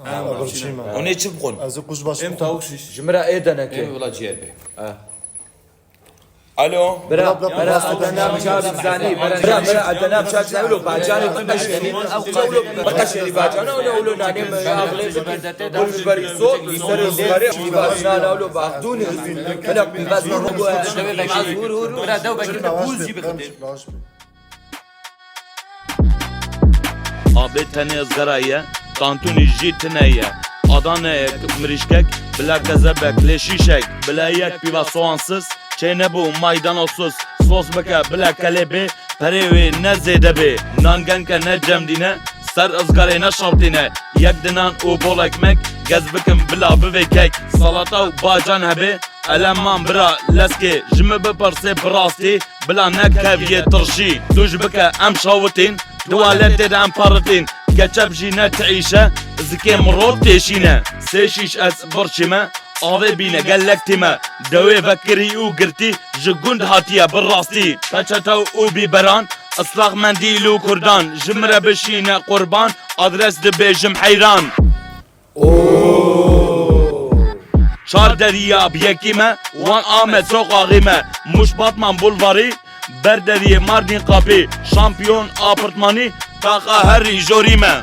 برشيمة Onu içip kon. از كوش باش ام tavuk şiş. جمرة ايدنا Ev كي valla ciğer bey. Alo. برا بلا- برا عدنا مشاهد زاني برا برا عدنا مشاهد زاني لو باجاني بقش يعني قولوا بقش يعني باجانا ولا قولوا ناني كل بري صوت يسري صغاري باجنا لو باخدوني انا بس Bıra dev bekir de buz gibi kıdır. باش Abi tane ızgaraya, tantuni jitneye. Adana'ya mrişkek, bila kezebek, leşişek, bila yek piva soğansız, çene bu maydanozsuz, sos beke bila kelebi, perevi ne zedebi, nangenke ne cemdine, ser ızgaraya ne şavtine, yek dinan u bol ekmek, gezbikim bila bivekek, salata u bacan hebi, eleman bira leski, jimi biparse brasti, bila ne kevye tırşi, duş beke em şavutin, دوالت دام پارتین کچب جینه تعیشه زکی مرود تشینه سیشیش از برشمه آوه بینه گلکتیمه دوی بکری او گرتی جگوند هاتیه براستی پچتو او بیبران اصلاق مندیل و کردان جمره بشینه قربان آدرس دبیجم حیران چار دریا بیکیمه وان آمد سوق آغیمه مش باتمان بولواری بردریه ماردین قاپی شامپیون آپرتمانی تاقا هری جوریمه